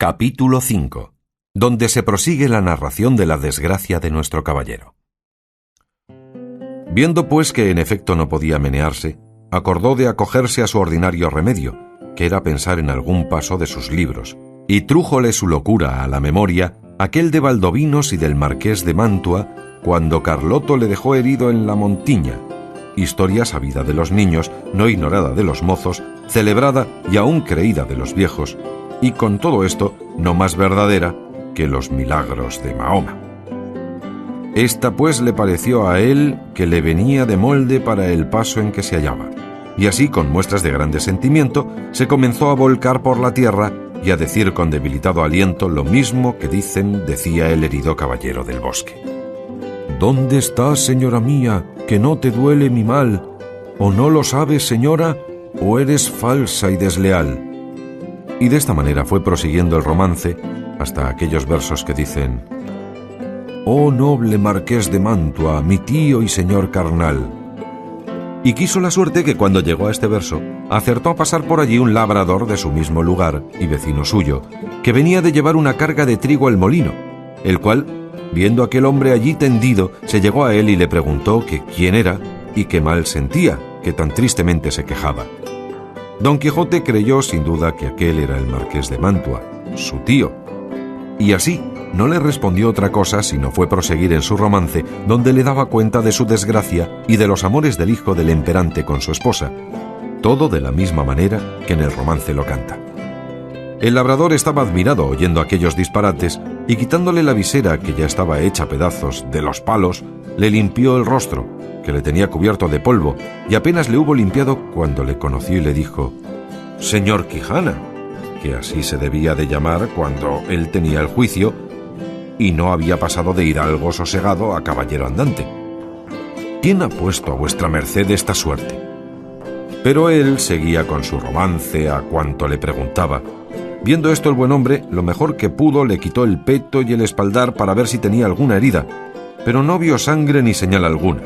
Capítulo 5, donde se prosigue la narración de la desgracia de nuestro caballero. Viendo pues que en efecto no podía menearse, acordó de acogerse a su ordinario remedio, que era pensar en algún paso de sus libros, y trújole su locura a la memoria aquel de Valdovinos y del marqués de Mantua, cuando Carloto le dejó herido en la Montiña, historia sabida de los niños, no ignorada de los mozos, celebrada y aún creída de los viejos, y con todo esto no más verdadera que los milagros de Mahoma. Esta pues le pareció a él que le venía de molde para el paso en que se hallaba, y así con muestras de grande sentimiento se comenzó a volcar por la tierra y a decir con debilitado aliento lo mismo que decía el herido caballero del bosque. ¿Dónde estás, señora mía, que no te duele mi mal? ¿O no lo sabes, señora, o eres falsa y desleal? Y de esta manera fue prosiguiendo el romance hasta aquellos versos que dicen: «Oh noble marqués de Mantua, mi tío y señor carnal». Y quiso la suerte que cuando llegó a este verso, acertó a pasar por allí un labrador de su mismo lugar y vecino suyo, que venía de llevar una carga de trigo al molino, el cual, viendo a aquel hombre allí tendido, se llegó a él y le preguntó que quién era y qué mal sentía, que tan tristemente se quejaba. Don Quijote creyó sin duda que aquel era el marqués de Mantua, su tío, y así no le respondió otra cosa sino fue proseguir en su romance, donde le daba cuenta de su desgracia y de los amores del hijo del emperante con su esposa, todo de la misma manera que en el romance lo canta. El labrador estaba admirado oyendo aquellos disparates y quitándole la visera, que ya estaba hecha a pedazos, de los palos, le limpió el rostro, que le tenía cubierto de polvo, y apenas le hubo limpiado cuando le conoció y le dijo: «Señor Quijana», que así se debía de llamar cuando él tenía el juicio y no había pasado de hidalgo sosegado a caballero andante, «¿quién ha puesto a vuestra merced esta suerte?». Pero él seguía con su romance a cuanto le preguntaba. Viendo esto el buen hombre, lo mejor que pudo, le quitó el peto y el espaldar para ver si tenía alguna herida, pero no vio sangre ni señal alguna.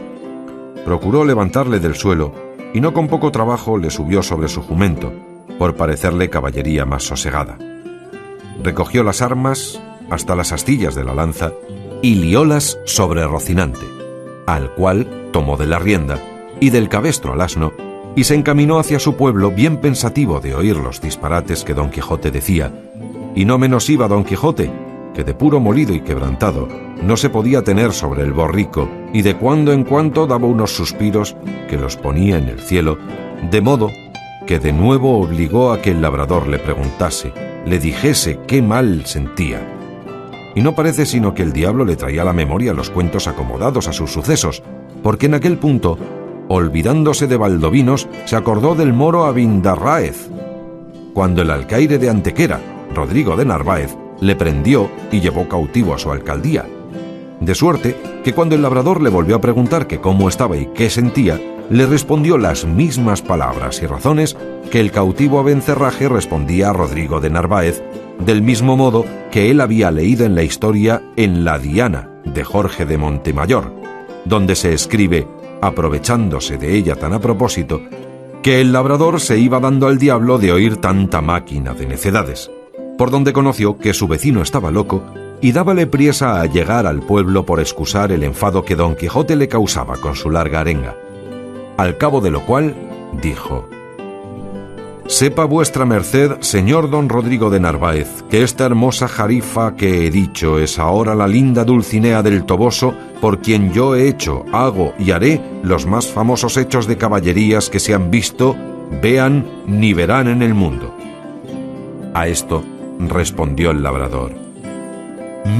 Procuró levantarle del suelo, y no con poco trabajo le subió sobre su jumento, por parecerle caballería más sosegada. Recogió las armas hasta las astillas de la lanza y liólas sobre Rocinante, al cual tomó de la rienda y del cabestro al asno, y se encaminó hacia su pueblo bien pensativo de oír los disparates que Don Quijote decía, y no menos iba Don Quijote, que de puro molido y quebrantado no se podía tener sobre el borrico, y de cuando en cuando daba unos suspiros que los ponía en el cielo, de modo que de nuevo obligó a que el labrador le preguntase, le dijese qué mal sentía. Y no parece sino que el diablo le traía a la memoria los cuentos acomodados a sus sucesos, porque en aquel punto, olvidándose de Valdovinos, se acordó del moro Abindarráez, cuando el alcaide de Antequera, Rodrigo de Narváez, le prendió y llevó cautivo a su alcaldía. De suerte que cuando el labrador le volvió a preguntar que cómo estaba y qué sentía, le respondió las mismas palabras y razones que el cautivo Abencerraje respondía a Rodrigo de Narváez, del mismo modo que él había leído en la historia En la Diana de Jorge de Montemayor, donde se escribe, aprovechándose de ella tan a propósito, que el labrador se iba dando al diablo de oír tanta máquina de necedades, por donde conoció que su vecino estaba loco y dábale priesa a llegar al pueblo por excusar el enfado que Don Quijote le causaba con su larga arenga. Al cabo de lo cual dijo: «Sepa vuestra merced, señor don Rodrigo de Narváez, que esta hermosa jarifa que he dicho es ahora la linda Dulcinea del Toboso, por quien yo he hecho, hago y haré los más famosos hechos de caballerías que se han visto, vean ni verán en el mundo». A esto respondió el labrador: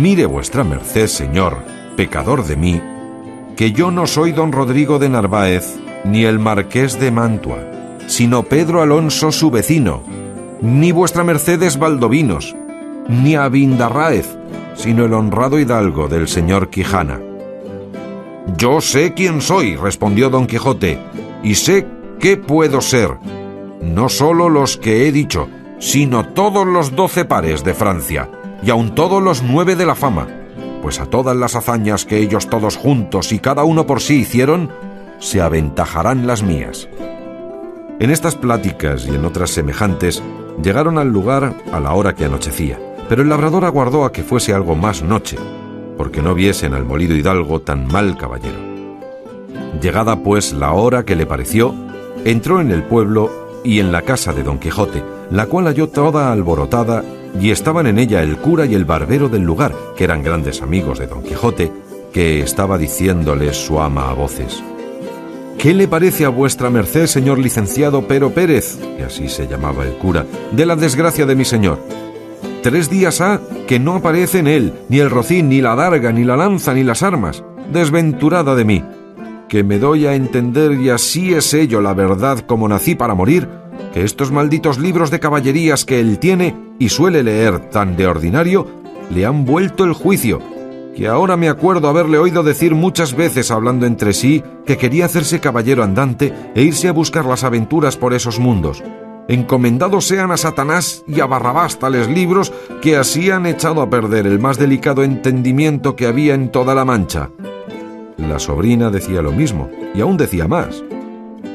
«Mire vuestra merced, señor, pecador de mí, que yo no soy don Rodrigo de Narváez, ni el marqués de Mantua, sino Pedro Alonso su vecino, ni vuestra merced es Valdovinos, ni Abindarráez, sino el honrado hidalgo del señor Quijana». «Yo sé quién soy», respondió Don Quijote, «y sé qué puedo ser, no solo los que he dicho, sino todos los 12 pares de Francia, y aun todos los 9 de la fama, pues a todas las hazañas que ellos todos juntos y cada uno por sí hicieron, se aventajarán las mías». En estas pláticas y en otras semejantes llegaron al lugar a la hora que anochecía, Pero el labrador aguardó a que fuese algo más noche, porque no viesen al molido hidalgo tan mal caballero. Llegada pues la hora que le pareció, entró en el pueblo y en la casa de Don Quijote, la cual halló toda alborotada, y estaban en ella el cura y el barbero del lugar, que eran grandes amigos de Don Quijote, que estaba diciéndoles su ama a voces: «¿Qué le parece a vuestra merced, señor licenciado Pero Pérez?», que así se llamaba el cura, «de la desgracia de mi señor? 3 días ha que no aparece en él ni el rocín, ni la adarga, ni la lanza, ni las armas. Desventurada de mí, que me doy a entender, y así es ello la verdad como nací para morir, que estos malditos libros de caballerías que él tiene y suele leer tan de ordinario, le han vuelto el juicio, que ahora me acuerdo haberle oído decir muchas veces hablando entre sí que quería hacerse caballero andante e irse a buscar las aventuras por esos mundos. Encomendados sean a Satanás y a Barrabás tales libros, que así han echado a perder el más delicado entendimiento que había en toda la Mancha». La sobrina decía lo mismo, y aún decía más: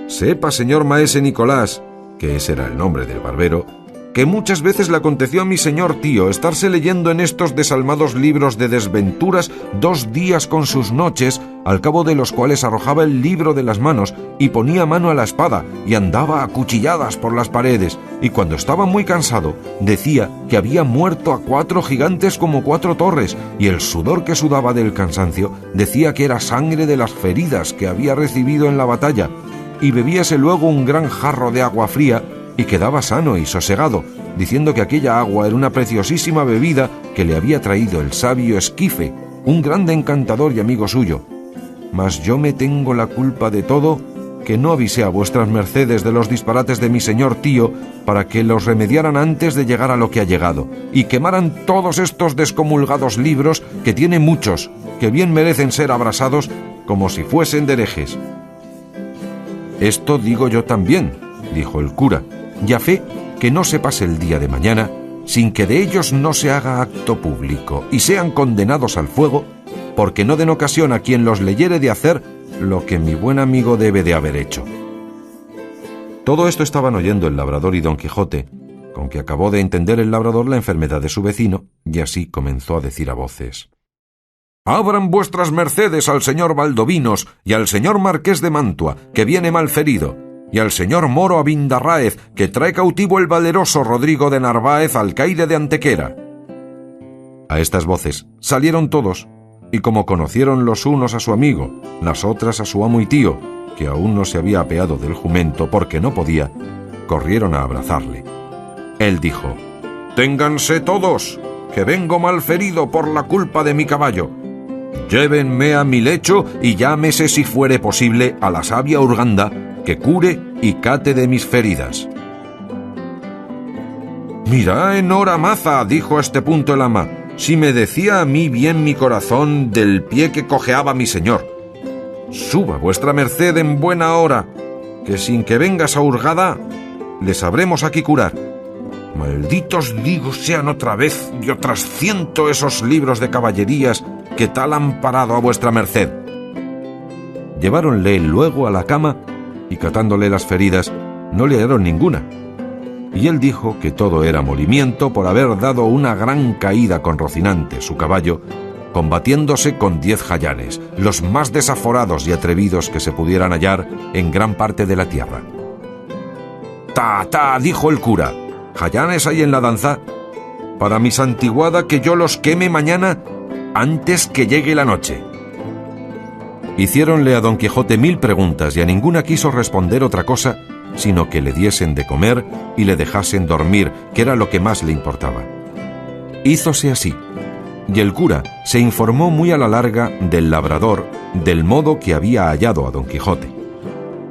«Sepa, señor maese Nicolás», que ese era el nombre del barbero, «que muchas veces le aconteció a mi señor tío estarse leyendo en estos desalmados libros de desventuras 2 días con sus noches, al cabo de los cuales arrojaba el libro de las manos y ponía mano a la espada y andaba a cuchilladas por las paredes, y cuando estaba muy cansado decía que había muerto a 4 gigantes como 4 torres, y el sudor que sudaba del cansancio decía que era sangre de las feridas que había recibido en la batalla, y bebíase luego un gran jarro de agua fría y quedaba sano y sosegado, diciendo que aquella agua era una preciosísima bebida que le había traído el sabio Esquife, un grande encantador y amigo suyo. Mas yo me tengo la culpa de todo, que no avisé a vuestras mercedes de los disparates de mi señor tío, para que los remediaran antes de llegar a lo que ha llegado, y quemaran todos estos descomulgados libros, que tiene muchos, que bien merecen ser abrasados como si fuesen de herejes». «Esto digo yo también», dijo el cura, «y a fe que no se pase el día de mañana sin que de ellos no se haga acto público y sean condenados al fuego, porque no den ocasión a quien los leyere de hacer lo que mi buen amigo debe de haber hecho». Todo esto estaban oyendo el labrador y Don Quijote, con que acabó de entender el labrador la enfermedad de su vecino, y así comenzó a decir a voces: «Abran vuestras mercedes al señor Valdovinos y al señor Marqués de Mantua, que viene malferido, y al señor Moro Abindarráez, que trae cautivo el valeroso Rodrigo de Narváez, alcaide de Antequera». A estas voces salieron todos, y como conocieron los unos a su amigo, las otras a su amo y tío, que aún no se había apeado del jumento porque no podía, corrieron a abrazarle. Él dijo: «Ténganse todos, que vengo malferido por la culpa de mi caballo. Llévenme a mi lecho y llámese, si fuere posible, a la sabia Urganda, que cure y cate de mis feridas». «Mira, en hora maza», dijo a este punto el ama, «si me decía a mí bien mi corazón del pie que cojeaba mi señor. Suba vuestra merced en buena hora, que sin que vengas a Hurgada, le sabremos aquí curar. Malditos digo sean otra vez y otras 100 esos libros de caballerías que tal han parado a vuestra merced». Lleváronle luego a la cama, y catándole las feridas, no le hallaron ninguna. Y él dijo que todo era molimiento por haber dado una gran caída con Rocinante, su caballo, combatiéndose con 10 jayanes, los más desaforados y atrevidos que se pudieran hallar en gran parte de la tierra. «Ta, ta», dijo el cura, «jayanes hay en la danza. Para mi santiguada que yo los queme mañana antes que llegue la noche». Hiciéronle a Don Quijote 1000 preguntas, y a ninguna quiso responder otra cosa sino que le diesen de comer y le dejasen dormir, que era lo que más le importaba. Hízose así, y el cura se informó muy a la larga del labrador del modo que había hallado a Don Quijote.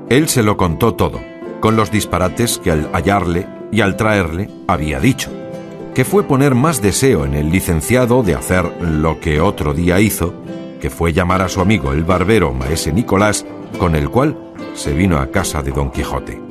Él se lo contó todo, con los disparates que al hallarle y al traerle había dicho, que fue poner más deseo en el licenciado de hacer lo que otro día hizo, que fue llamar a su amigo el barbero maese Nicolás, con el cual se vino a casa de Don Quijote.